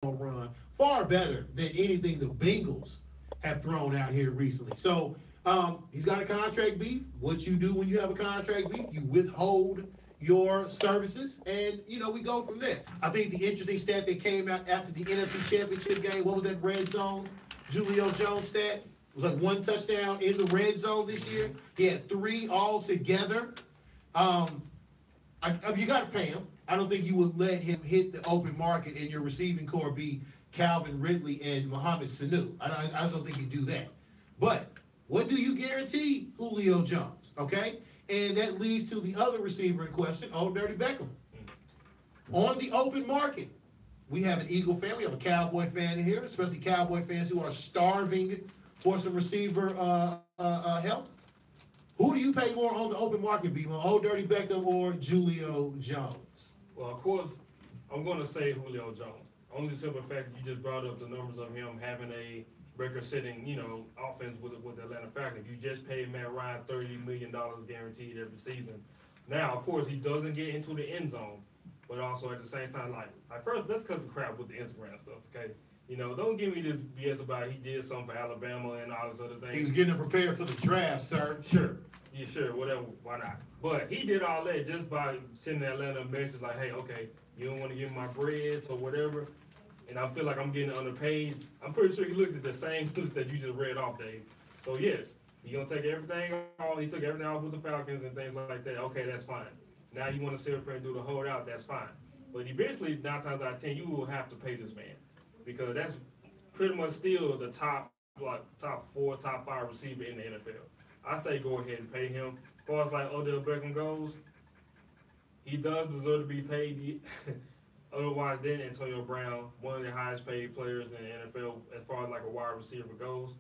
run, far better than anything the Bengals have thrown out here recently. So he's got a contract beef. What you do when you have a contract beef, you withhold your services, and we go from there. I think the interesting stat that came out after the NFC Championship game, what was that red zone? Julio Jones stat. It was like 1 touchdown in the red zone this year. He had 3 altogether. You got to pay him. I don't think you would let him hit the open market and your receiving core be Calvin Ridley and Mohamed Sanu. I just don't think you do that. But what do you guarantee Julio Jones? Okay? And that leads to the other receiver in question, Old Dirty Beckham. On the open market, we have an Eagle fan, we have a Cowboy fan in here, especially Cowboy fans who are starving for some receiver help. Who do you pay more on the open market, B? Old Dirty Beckham or Julio Jones? Well, of course, I'm going to say Julio Jones. Only the simple fact that you just brought up the numbers of him having a record-setting, offense with the Atlanta Falcons. You just paid Matt Ryan $30 million guaranteed every season. Now, of course, he doesn't get into the end zone, but also at the same time, like first, let's cut the crap with the Instagram stuff, okay? Don't give me this BS about he did something for Alabama and all this other things. He was getting prepared for the draft, sir. Sure. Yeah, sure, whatever, why not? But he did all that just by sending Atlanta a message like, hey, okay, you don't want to give me my breads or whatever, and I feel like I'm getting underpaid. I'm pretty sure he looked at the same list that you just read off, Dave. So, yes, he going to take everything off. He took everything off with the Falcons and things like that. Okay, that's fine. Now you want to sit up here and do the holdout, that's fine. But eventually, 9 times out of 10, you will have to pay this man because that's pretty much still the top 4, top 5 receiver in the NFL. I say go ahead and pay him. As far as like Odell Beckham goes, he does deserve to be paid. Otherwise, then Antonio Brown, one of the highest paid players in the NFL as far as like a wide receiver goes.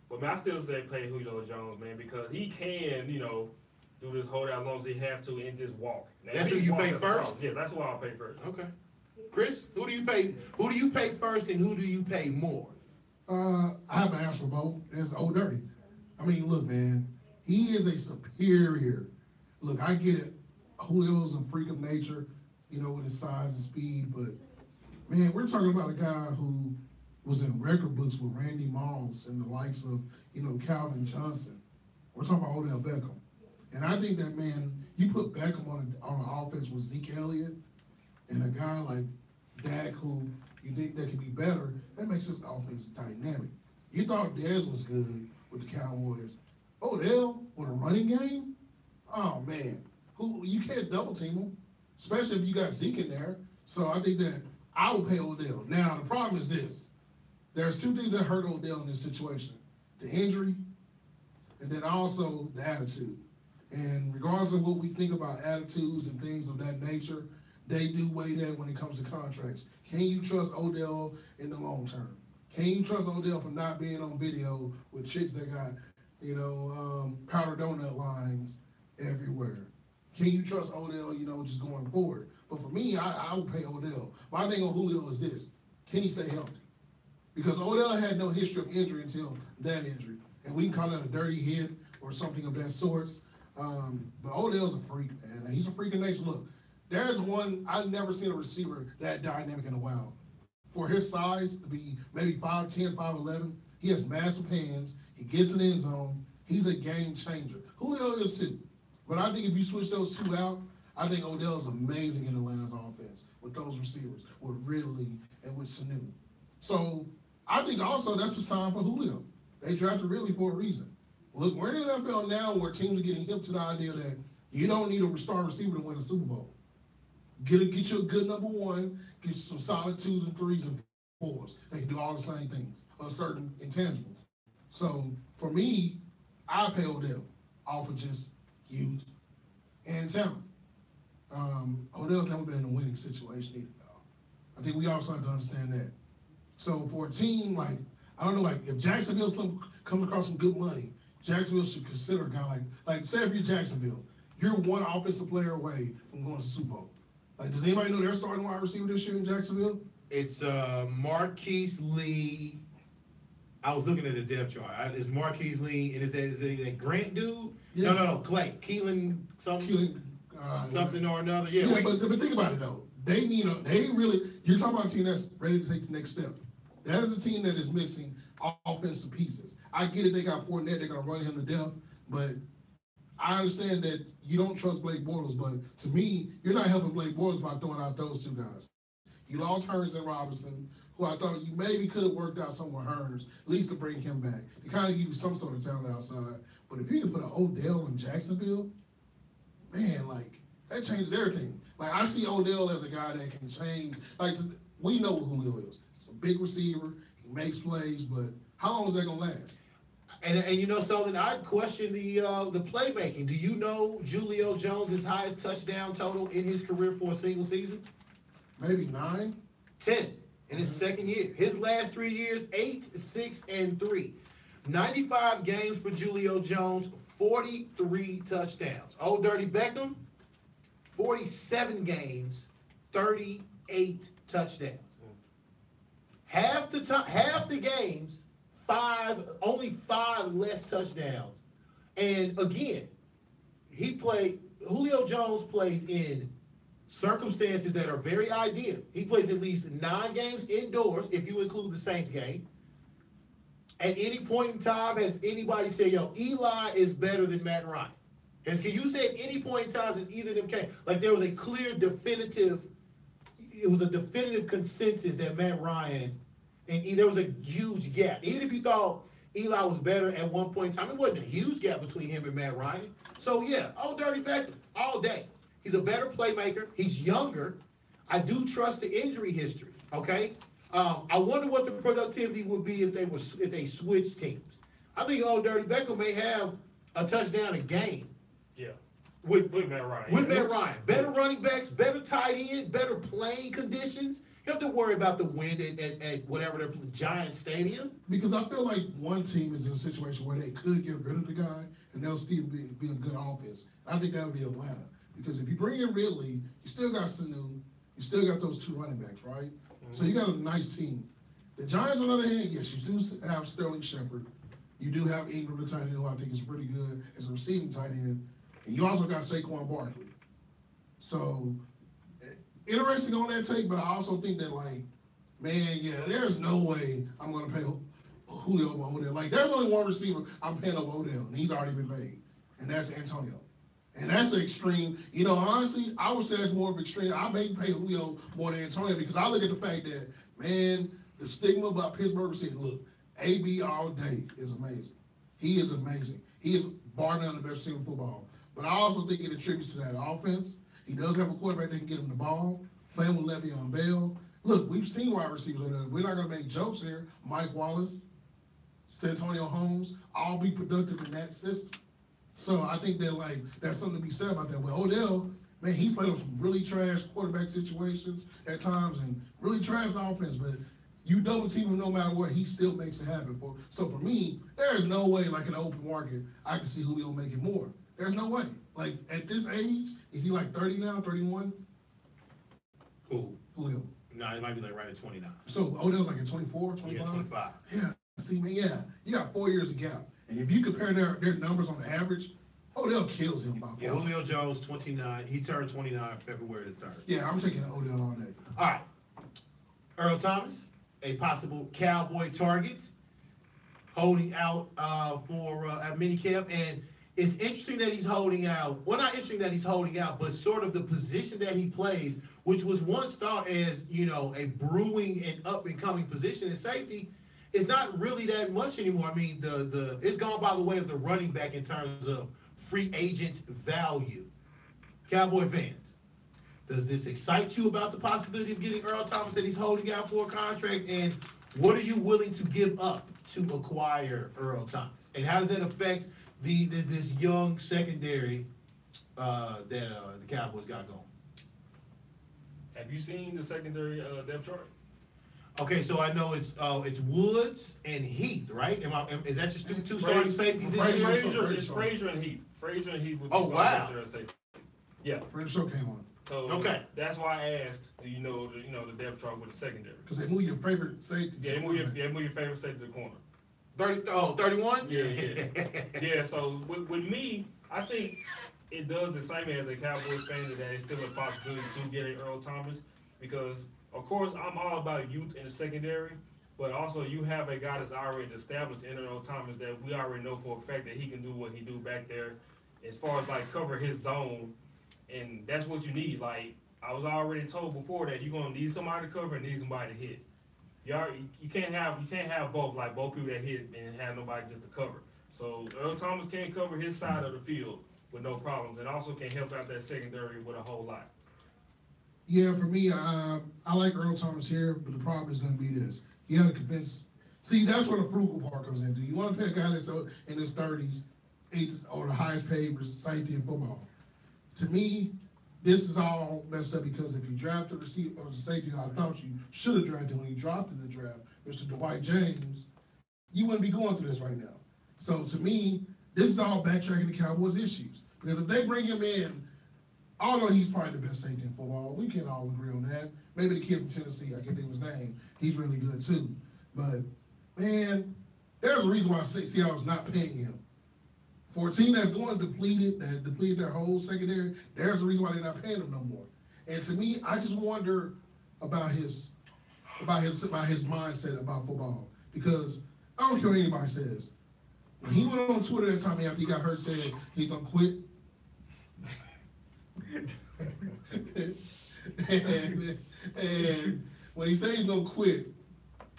But man, I still say pay Julio Jones, man, because he can, do this holdout as long as he have to and just walk. Now, that's who you pay first? Yes, that's who I'll pay first. Okay. Chris, who do you pay? Who do you pay first, and who do you pay more? I have an answer for both. It's Old Dirty. I mean, look, man, he is a superior. Look, I get it. Julio's a freak of nature, with his size and speed. But, man, we're talking about a guy who was in record books with Randy Moss and the likes of, Calvin Johnson. We're talking about Odell Beckham. And I think that, man, you put Beckham on an offense with Zeke Elliott and a guy like Dak who you think that could be better, that makes his offense dynamic. You thought Dez was good with the Cowboys. Odell with a running game? Oh, man. You can't double team him, especially if you got Zeke in there. So I think that I would pay Odell. Now, the problem is this. There's 2 things that hurt Odell in this situation. The injury, and then also the attitude. And regardless of what we think about attitudes and things of that nature, they do weigh that when it comes to contracts. Can you trust Odell in the long term? Can you trust Odell for not being on video with chicks that got, powder donut lines everywhere? Can you trust Odell, just going forward? But for me, I would pay Odell. My thing on Julio is this. Can he stay healthy? Because Odell had no history of injury until that injury. And we can call that a dirty hit or something of that sort. But Odell's a freak, man. He's a freak of nature. Look, there's one, I've never seen a receiver that dynamic in a while. For his size to be maybe 5'10", 5'11", he has massive hands. He gets in the end zone. He's a game changer. Julio is too. But I think if you switch those 2 out, I think Odell is amazing in Atlanta's offense with those receivers, with Ridley and with Sanu. So I think also that's a sign for Julio. They drafted Ridley for a reason. Look, we're in the NFL now where teams are getting hip to the idea that you don't need a star receiver to win a Super Bowl. Get you a good number 1, get you some solid 2s and 3s and 4s. They can do all the same things, certain intangibles. So for me, I pay Odell off of just youth and talent. Odell's never been in a winning situation either, y'all. I think we also have to understand that. So for a team I don't know, if Jacksonville comes across some good money, Jacksonville should consider a guy like say if you're Jacksonville, you're one offensive player away from going to the Super Bowl. Does anybody know their starting wide receiver this year in Jacksonville? It's Marquise Lee. I was looking at the depth chart. It's Marquise Lee, and is that Grant dude? Yeah. No, Clay. Keelan something. Something or another. Yeah, but think about it, though. They need you're talking about a team that's ready to take the next step. That is a team that is missing offensive pieces. I get it, they got Fournette, they're going to run him to death, but I understand that you don't trust Blake Bortles, but to me, you're not helping Blake Bortles by throwing out those two guys. You lost Hearns and Robinson, who I thought you maybe could have worked out something with Hearns, at least to bring him back. To kind of give you some sort of talent outside. But if you can put an Odell in Jacksonville, man, like, that changes everything. Like, I see Odell as a guy that can change. Like, we know who Julio is. He's a big receiver. He makes plays, but how long is that going to last? And you know something, I'd question the playmaking. Do you know Julio Jones' highest touchdown total in his career for a single season? Maybe 9? 10 in his second year. His last 3 years, 8, 6, and 3. 95 games for Julio Jones, 43 touchdowns. Old Dirty Beckham, 47 games, 38 touchdowns. Half the games, only 5 less touchdowns. And again, Julio Jones plays in circumstances that are very ideal. He plays at least 9 games indoors, if you include the Saints game. At any point in time, has anybody say, yo, Eli is better than Matt Ryan? Can you say at any point in time, since either of them came, like there was a clear, definitive consensus that Matt Ryan, and there was a huge gap. Even if you thought Eli was better at one point in time, it wasn't a huge gap between him and Matt Ryan. So yeah, Old Dirty Beckham, all day. He's a better playmaker. He's younger. I do trust the injury history. Okay. I wonder what the productivity would be if they switched teams. I think Old Dirty Beckham may have a touchdown a game. Yeah. With Matt Ryan. With Matt Ryan. Better running backs, better tight end, better playing conditions. You have to worry about the wind at whatever their Giant Stadium. Because I feel like one team is in a situation where they could get rid of the guy and they'll still be a good offense. I think that would be Atlanta. Because if you bring in Ridley, you still got Sanu, you still got those 2 running backs, right? Mm-hmm. So you got a nice team. The Giants, on the other hand, yes, you do have Sterling Shepard. You do have Ingram, the tight end, who I think is pretty good as a receiving tight end. And you also got Saquon Barkley. So, interesting on that take, but I also think that, like, man, yeah, there's no way I'm going to pay Julio over Odell. Like, there's only one receiver I'm paying over Odell, and he's already been paid, and that's Antonio. And that's an extreme. You know, honestly, I would say that's more of an extreme. I may pay Julio more than Antonio because I look at the fact that, man, the stigma about Pittsburgh receivers, look, AB all day is amazing. He is amazing. He is bar none the best receiver in football. But I also think it attributes to that offense. He does have a quarterback that can get him the ball, playing with Le'Veon Bell. Look, we've seen wide receivers like that. We're not going to make jokes here. Mike Wallace, Santonio Holmes, all be productive in that system. So I think that, like, that's something to be said about that. With Odell, man, he's played on some really trash quarterback situations at times and really trash offense, but you double team him no matter what, he still makes it happen. So for me, there is no way, like in the open market, I can see Julio making more. There's no way. Like, at this age, is he like 30 now, 31? Who? Julio. No, it might be like right at 29. So Odell's like at 24, 25? Yeah, 25. Yeah. See, man, yeah. You got 4 years of gap. And if you compare their numbers on the average, Odell kills him by far. Yeah, Julio Jones, 29. He turned 29 February the 3rd. Yeah, I'm taking Odell all day. All right. Earl Thomas, a possible Cowboy target, holding out for a minicamp. And it's interesting that he's holding out. Well, not interesting that he's holding out, but sort of the position that he plays, which was once thought as, you know, a brewing and up-and-coming position in safety, is not really that much anymore. I mean, it's gone by the way of the running back in terms of free agent value. Cowboy fans, does this excite you about the possibility of getting Earl Thomas that he's holding out for a contract? And what are you willing to give up to acquire Earl Thomas? And how does that affect this young secondary that the Cowboys got going? Have you seen the secondary depth chart? Okay, so I know it's Woods and Heath, right? Is that just two starting safeties this year? It's Frazier and Heath. Frazier and Heath would be wow. safety. Yeah. Frazier came on. So okay, that's why I asked, do you know the depth chart with the secondary? Because they move your favorite safety. Yeah, they move your favorite safety to the corner. 31? Yeah. Yeah, so with me, I think it does the same as a Cowboys fan that it's still a possibility to get an Earl Thomas. because, of course, I'm all about youth in the secondary, but also you have a guy that's already established in Earl Thomas that we already know for a fact that he can do what he do back there as far as, like, cover his zone, and that's what you need. Like, I was already told before that you're going to need somebody to cover and need somebody to hit. You can't have both, like both people that hit and have nobody just to cover. So Earl Thomas can cover his side of the field with no problems, and also can help out that secondary with a whole lot. Yeah, for me, I like Earl Thomas here, but the problem is going to be this. You got to convince. See, that's where the frugal part comes in. Do you want to pay a guy that's in his 30s, or the highest paid safety in football? To me, this is all messed up because if you draft the safety I thought you should have drafted when you dropped in the draft, Mr. Dwight James, you wouldn't be going through this right now. So to me, this is all backtracking the Cowboys' issues. Because if they bring him in, although he's probably the best safety in football, we can all agree on that. Maybe the kid from Tennessee, I can't think of his name, he's really good too. But, man, there's a reason why Seattle's not paying him. For a team that's going depleted, that depleted their whole secondary, there's a reason why they're not paying him no more. And to me, I just wonder about his mindset about football. Because I don't care what anybody says. When he went on Twitter that time after he got hurt, said he's gonna quit. and when he said he's gonna quit,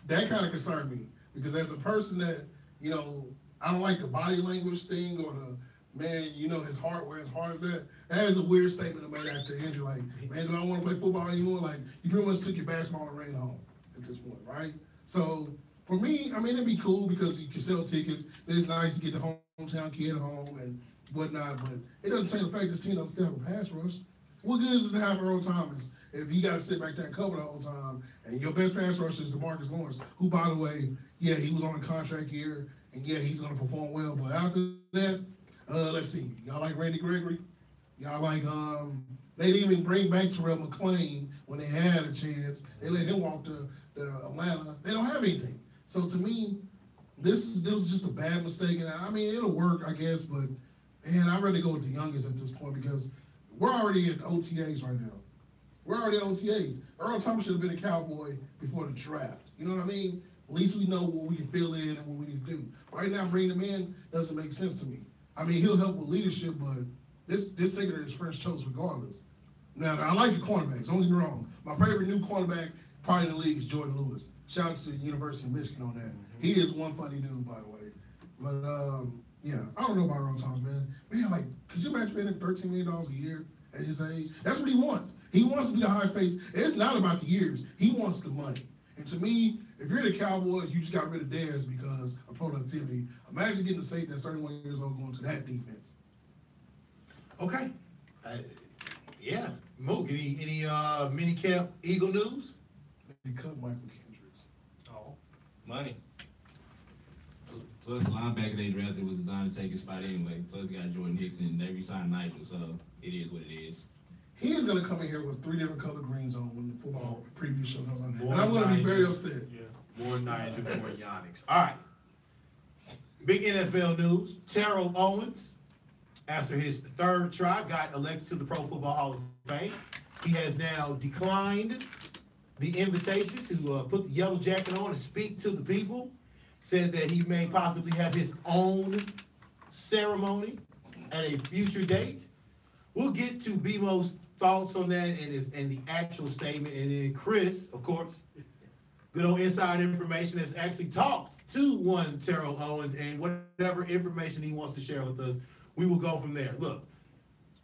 that kind of concerned me. Because as a person that, you know, I don't like the body language thing or the, man, you know, his heart, where his heart is at. That is a weird statement to make after injury. Like, man, do I want to play football anymore? Like, you pretty much took your basketball and ran home at this point, right? So, for me, I mean, it'd be cool because you can sell tickets. It's nice to get the hometown kid home and whatnot, but it doesn't change the fact this team doesn't still have a pass rush. What good is it to have Earl Thomas if you got to sit back there and cover the whole time, and your best pass rusher is DeMarcus Lawrence, who, by the way, yeah, he was on a contract year, and yeah, he's going to perform well. But after that, let's see. Y'all like Randy Gregory? Y'all like, they didn't even bring back Terrell McClain when they had a chance. They let him walk to Atlanta. They don't have anything. So to me, this was just a bad mistake. And I mean, it'll work, I guess, but man, I'd rather go with the youngest at this point because we're already at OTAs right now. We're already at OTAs. Earl Thomas should have been a Cowboy before the draft. You know what I mean? At least we know what we can fill in and what we need to do. Right now, bringing him in doesn't make sense to me. I mean, he'll help with leadership, but this secondary is French toast regardless. Now, I like the cornerbacks. Don't get me wrong. My favorite new cornerback probably in the league is Jordan Lewis. Shout out to the University of Michigan on that. Mm-hmm. He is one funny dude, by the way. But, yeah, I don't know about Earl Thomas, man. Man, like, could you imagine paying him $13 million a year at his age? That's what he wants. He wants to be the highest pace. It's not about the years. He wants the money. And to me, if you're the Cowboys, you just got rid of Dez because of productivity. Imagine getting a safety that's 31 years old going to that defense. Okay. Yeah. Mook, any minicamp Eagle news? They cut Michael Kendricks. Oh. Money. Plus, the linebacker they drafted was designed to take his spot anyway. Plus, you got Jordan Hicks and they re-signed Nigel, so it is what it is. He is going to come in here with 3 different color greens on when the football preview show comes on. And I'm going to be very upset. Yeah. More Nigel, more Yannick's. All right. Big NFL news. Terrell Owens, after his 3rd try, got elected to the Pro Football Hall of Fame. He has now declined the invitation to put the yellow jacket on and speak to the people. Said that he may possibly have his own ceremony at a future date. We'll get to BMO's thoughts on that and the actual statement. And then Chris, of course, good old inside information, has actually talked to one Terrell Owens, and whatever information he wants to share with us, we will go from there. Look,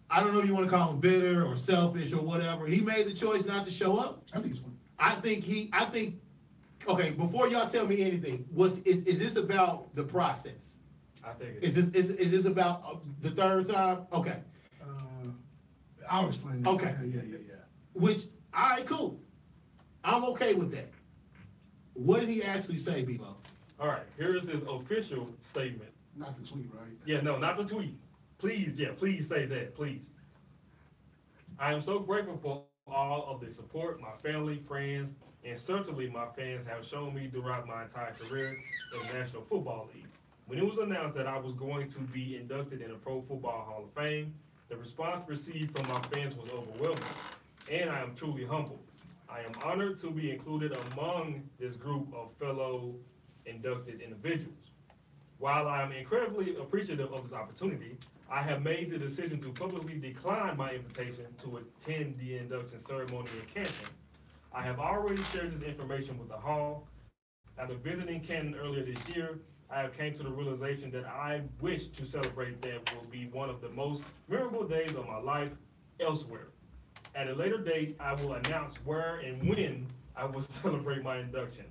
I don't know if you want to call him bitter or selfish or whatever. He made the choice not to show up. I think it's funny. I think, okay, before y'all tell me anything, is this about the process? I think it is. Is this about the 3rd time? Okay. I'll explain that. Okay. Yeah. Which, all right, cool. I'm okay with that. What did he actually say, B-Mo? All right, here is his official statement. Not the tweet, right? Yeah, no, not the tweet. Please say that, please. I am so grateful for all of the support my family, friends, and certainly my fans have shown me throughout my entire career in the National Football League. When it was announced that I was going to be inducted in the Pro Football Hall of Fame, the response received from my fans was overwhelming, and I am truly humbled. I am honored to be included among this group of fellow inducted individuals. While I am incredibly appreciative of this opportunity, I have made the decision to publicly decline my invitation to attend the induction ceremony in Canton. I have already shared this information with the Hall. After visiting Canton earlier this year, I have came to the realization that I wish to celebrate that will be one of the most memorable days of my life elsewhere. At a later date, I will announce where and when I will celebrate my induction.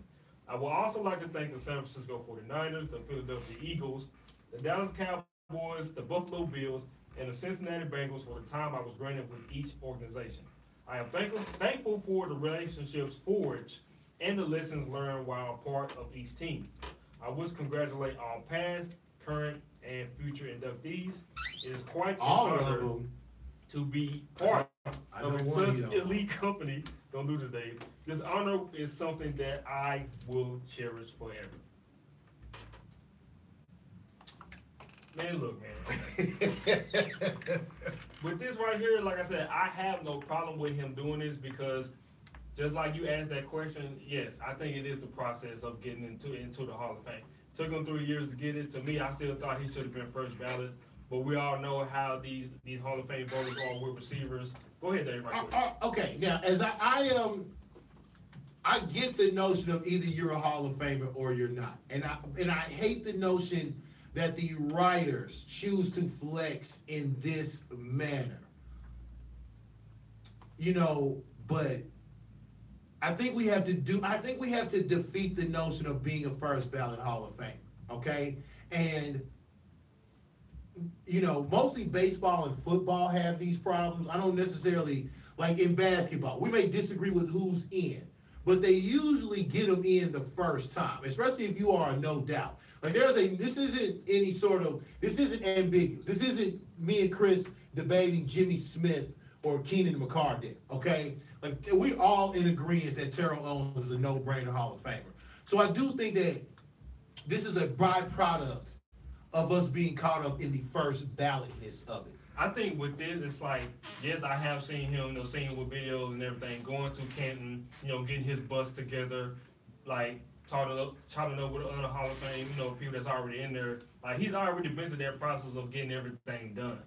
I would also like to thank the San Francisco 49ers, the Philadelphia Eagles, the Dallas Cowboys, the Buffalo Bills, and the Cincinnati Bengals for the time I was granted with each organization. I am thankful for the relationships forged and the lessons learned while a part of each team. I wish to congratulate all past, current, and future inductees. It is quite an honor to be part of such elite company. Don't do this, Dave. This honor is something that I will cherish forever. Man, look, man. With this right here, like I said, I have no problem with him doing this because just like you asked that question, yes, I think it is the process of getting into the Hall of Fame. Took him 3 years to get it. To me, I still thought he should have been first ballot. But we all know how these Hall of Fame voters are with receivers. Go ahead, Dave. Okay, now as I get the notion of either you're a Hall of Famer or you're not, and I hate the notion that the writers choose to flex in this manner. You know, but I think we have to defeat the notion of being a first ballot Hall of Fame. Okay, and you know, mostly baseball and football have these problems. I don't necessarily, like in basketball, we may disagree with who's in, but they usually get them in the first time, especially if you are a no doubt. Like this isn't ambiguous. This isn't me and Chris debating Jimmy Smith or Keenan McCardell, okay? Like we're all in agreement that Terrell Owens is a no-brainer Hall of Famer. So I do think that this is a byproduct of us being caught up in the first ballotness of it. I think with this, it's like, yes, I have seen him, seeing him with videos and everything, going to Canton, getting his bus together, like talking up with other Hall of Fame, people that's already in there. Like he's already been to that process of getting everything done.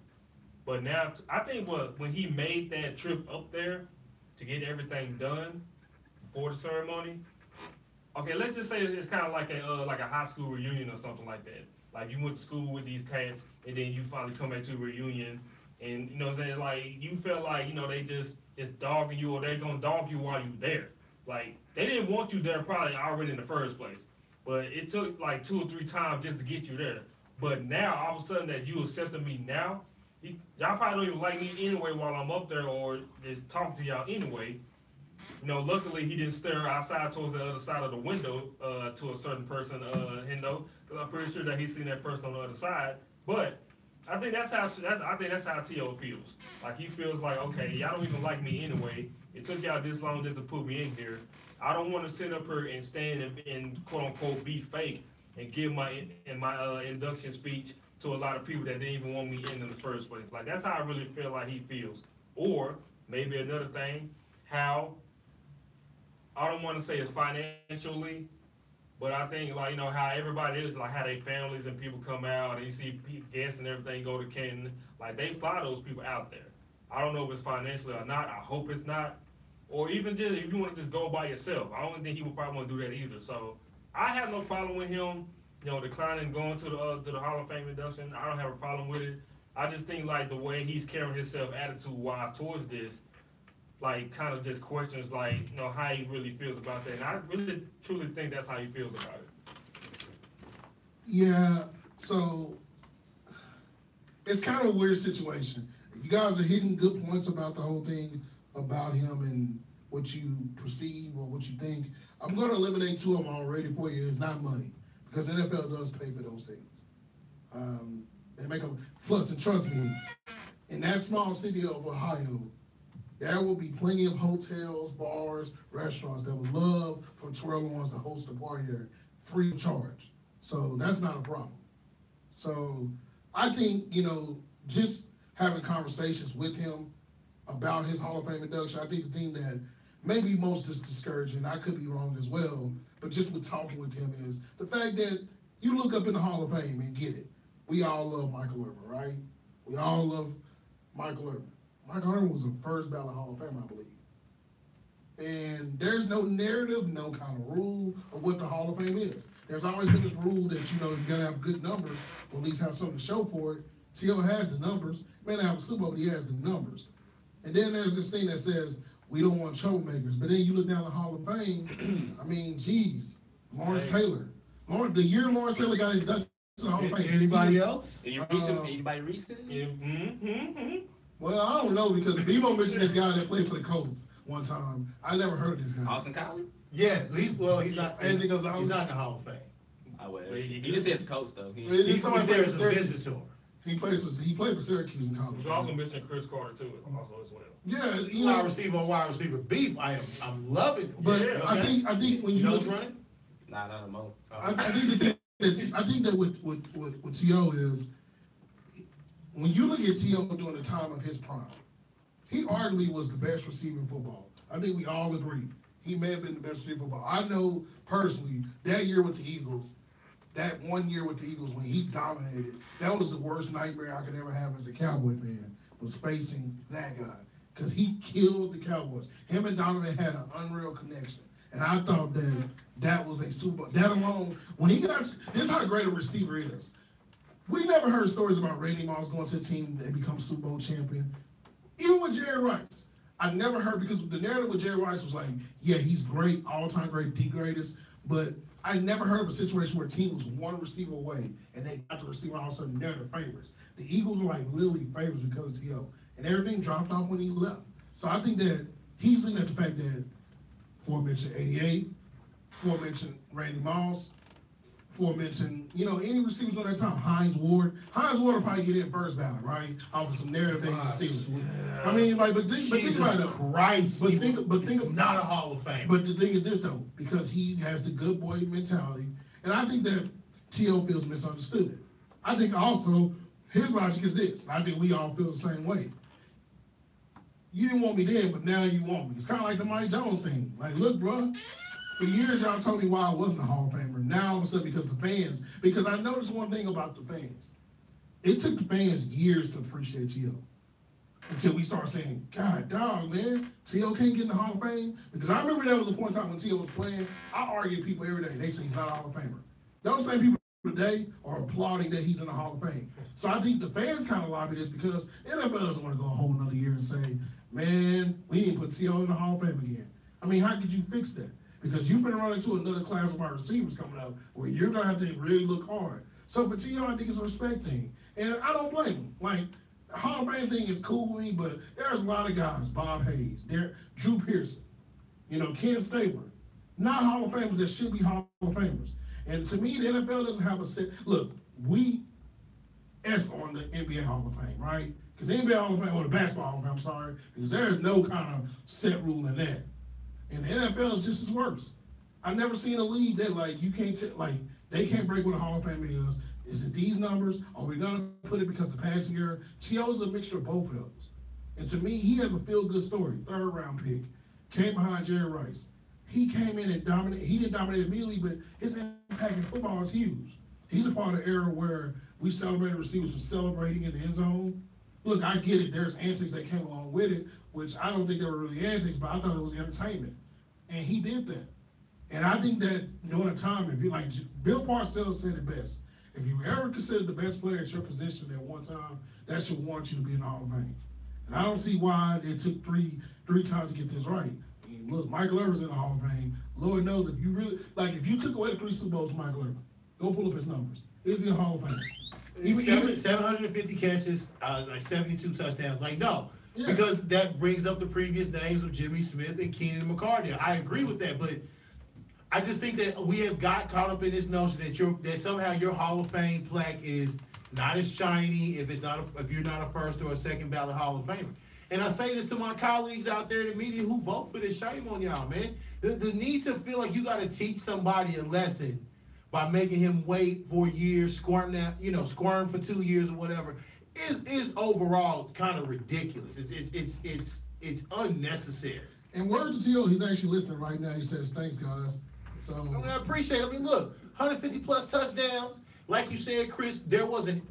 But now, I think when he made that trip up there to get everything done for the ceremony, okay, let's just say it's kind of like a high school reunion or something like that. Like you went to school with these cats, and then you finally come back to a reunion, and you know what I'm saying? Like you felt like they just dogging you, or they're gonna dog you while you're there. Like they didn't want you there probably already in the first place, but it took like 2 or 3 times just to get you there. But now all of a sudden that you accepting me now, y'all probably don't even like me anyway while I'm up there, or just talk to y'all anyway. Luckily he didn't stare outside towards the other side of the window to a certain person, because I'm pretty sure that he's seen that person on the other side. But I think that's how T.O. feels. Like he feels like, okay, y'all don't even like me anyway. It took y'all this long just to put me in here. I don't want to sit up here and stand and quote unquote be fake and give my induction speech to a lot of people that didn't even want me in the first place. Like that's how I really feel like he feels. Or maybe another thing, how I don't want to say it's financially, but I think how everybody is, like how they families and people come out and you see guests and everything go to Canton, like they fly those people out there. I don't know if it's financially or not. I hope it's not. Or even just if you want to just go by yourself, I don't think he would probably want to do that either. So I have no problem with him, declining going to the Hall of Fame induction. I don't have a problem with it. I just think like the way he's carrying himself attitude-wise towards this, like kind of just questions like how he really feels about that, and I really truly think that's how he feels about it. Yeah, so it's kind of a weird situation. You guys are hitting good points about the whole thing about him and what you perceive or what you think. I'm going to eliminate 2 of them already for you. It's not money, because NFL does pay for those things. They make a plus, and trust me, in that small city of Ohio, there will be plenty of hotels, bars, restaurants that would love for Terrell Owens to host a party there free of charge. So that's not a problem. So I think, just having conversations with him about his Hall of Fame induction, I think the thing that maybe most discouraging, I could be wrong as well, but just with talking with him is the fact that you look up in the Hall of Fame and get it. We all love Michael Irvin, right? We all love Michael Irvin. Michael Irvin was a first ballot Hall of Fame, I believe. And there's no narrative, no kind of rule of what the Hall of Fame is. There's always been this rule that, you gotta have good numbers, or at least have something to show for it. T.O. has the numbers. May not have a Super Bowl, but he has the numbers. And then there's this thing that says, we don't want troublemakers. But then you look down the Hall of Fame, I mean, geez, Lawrence Taylor. The year Lawrence Taylor got inducted to the Hall of Fame. Anybody else? Anybody recent? Yeah, Well, I don't know, because Bebo mentioned this guy that played for the Colts one time. I never heard of this guy. Austin Collie? Yeah, he's not. And He's not in the Hall of Fame. Oh, well, he just said the Colts, though. He's there as a visitor. He played for Syracuse in college. We're also missing Chris Carter too, also as well. Yeah, Wide receiver beef. I'm loving it. But Yeah, okay. I think when you who's look, running? Nah, not no more. I think that with T.O. is, when you look at T.O. during the time of his prime, he arguably was the best receiver in football. I think we all agree. He may have been the best receiver in football. I know personally, that year with the Eagles, that 1 year with the Eagles when he dominated, that was the worst nightmare I could ever have as a Cowboy fan, was facing that guy. Because he killed the Cowboys. Him and Donovan had an unreal connection. And I thought that was a Super Bowl. That alone, when he got, this is how great a receiver is. We never heard stories about Randy Moss going to a team that becomes Super Bowl champion. Even with Jerry Rice. I never heard, because the narrative with Jerry Rice was like, yeah, he's great, all-time great, the greatest. But I never heard of a situation where a team was one receiver away and they got the receiver, all of a sudden they're the favorites. The Eagles were like literally favorites because of T.O. And everything dropped off when he left. So I think that he's looking at the fact that aforementioned 88, aforementioned Randy Moss, aforementioned, any receivers on that time, Hines Ward. Hines Ward will probably get in first ballot, right? Off of some narrative things to I mean, like, but think about it. Christ. But think not a Hall of Fame. But the thing is this, though, because he has the good boy mentality, and I think that T.O. feels misunderstood. I think also his logic is this. I think we all feel the same way. You didn't want me then, but now you want me. It's kind of like the Mike Jones thing. Like, look, bro, for years y'all told me why I wasn't a Hall of Famer. Now all of a sudden because I noticed one thing about the fans. It took the fans years to appreciate T.O. Until we start saying, God, dog, man, T.O. can't get in the Hall of Fame. Because I remember there was a point in time when T.O. was playing, I argued with people every day. They say he's not a Hall of Famer. Those same people today are applauding that he's in the Hall of Fame. So I think the fans kind of lobby this because the NFL doesn't want to go a whole another year and say, man, we need to put T.O. in the Hall of Fame again. I mean, how could you fix that? Because you've been running into another class of our receivers coming up where you're going to have to really look hard. So for T.O., I think it's a respect thing. And I don't blame him. Like, the Hall of Fame thing is cool with me, but there's a lot of guys, Bob Hayes, Drew Pearson, Ken Stabler, not Hall of Famers that should be Hall of Famers. And to me, the NFL doesn't have a set. Look, we S on the NBA Hall of Fame, right? Because the NBA Hall of Fame, or the Basketball Hall of Fame, I'm sorry, because there's no kind of set rule in that. And the NFL is just as worse. I've never seen a league that, like, you can't, they can't break what a Hall of Fame is. Is it these numbers? Are we going to put it because of the passing year? T.O. is a mixture of both of those. And to me, he has a feel-good story. 3rd round pick. Came behind Jerry Rice. He came in and dominated. He didn't dominate immediately, but his impact in football is huge. He's a part of the era where we celebrated receivers for celebrating in the end zone. Look, I get it. There's antics that came along with it, which I don't think they were really antics, but I thought it was entertainment. And he did that. And I think that during a time, if you like, Bill Parcells said it best. If you were ever considered the best player at your position at one time, that should warrant you to be in the Hall of Fame. And I don't see why it took three times to get this right. I mean, look, Michael Irvin's in the Hall of Fame. Lord knows if you really, if you took away the 3 Super Bowls from Michael Irvin, go pull up his numbers. Is he a Hall of Fame? Even 750 catches, 72 touchdowns. No. Yeah. Because that brings up the previous names of Jimmy Smith and Keenan McCarthy. I agree with that, but I just think that we have got caught up in this notion that somehow your Hall of Fame plaque is not as shiny if you're not a first or a second ballot Hall of Famer. And I say this to my colleagues out there in the media who vote for this. Shame on y'all, man. The need to feel like you got to teach somebody a lesson by making him wait for years, squirm for 2 years or whatever, is overall kind of ridiculous. It's unnecessary. And word to T.O., he's actually listening right now. He says, thanks, guys. So I mean, I appreciate it. I mean, look, 150 plus touchdowns. Like you said, Chris, there was an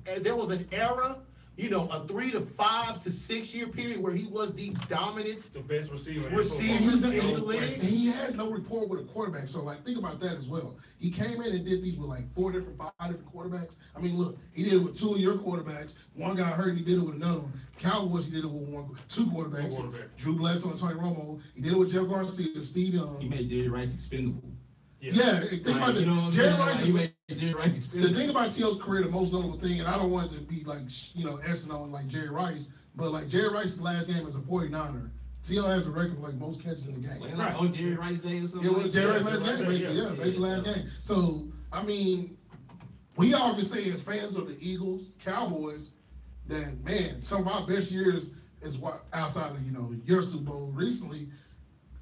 era, you know, a 3 to 5 to 6 year period where he was the dominant The best receiver. receivers in the and league. he has no rapport with a quarterback. So, like, think about that as well. He came in and did these with, like, 5 different quarterbacks. I mean, look, he did it with 2 of your quarterbacks. One got hurt, and he did it with another one. Cowboys, he did it with 2 quarterbacks. Drew Bledsoe and Tony Romo. He did it with Jeff Garcia, Steve Young. He made Jerry Rice expendable. Yeah, think about You know what I'm Jerry saying? Rice Like, is he made Jerry Rice the expendable. thing about T.O.'s career, the most notable thing, and I don't want it to be like, you know, S on like Jerry Rice, but like Jerry Rice's last game as a 49er, T.O. has a record for like most catches in the game. Like, on Jerry Rice Day or something. It was Jerry Rice's last Yeah, game, basically, yeah, basically last game. So, I mean, we all can say as fans of the Eagles, Cowboys, that, man, some of our best years is what outside of, you know, your Super Bowl recently,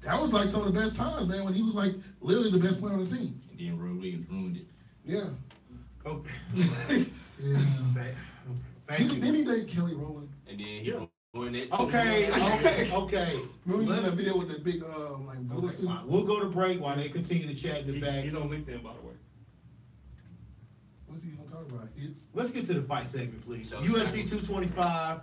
that was like some of the best times, man, when he was like literally the best player on the team. And then Roy Williams ruined it. Yeah. Okay. Yeah. Thank you. Didn't he date Kelly Rowland? And then he ruined it too. Okay. Remember Let's- that video with that big like blue Okay, suit? fine. We'll go to break while they continue to chat in the back. He's on LinkedIn, by the way. What's he gonna talk about? It's Let's get to the fight segment, please. So- UFC 225,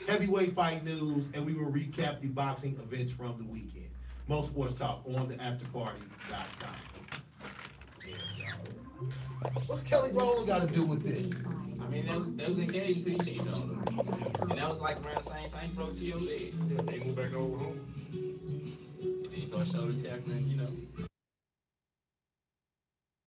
heavyweight fight news, and we will recap the boxing events from the weekend. Most Sports Talk on the afterparty.com. What's Kelly Rowland got to do with this? I mean, that was engaged until he cheated on her. And that was like around the same time he broke T.O. leg. They moved back over home. And then he started shoulder tackling, you know.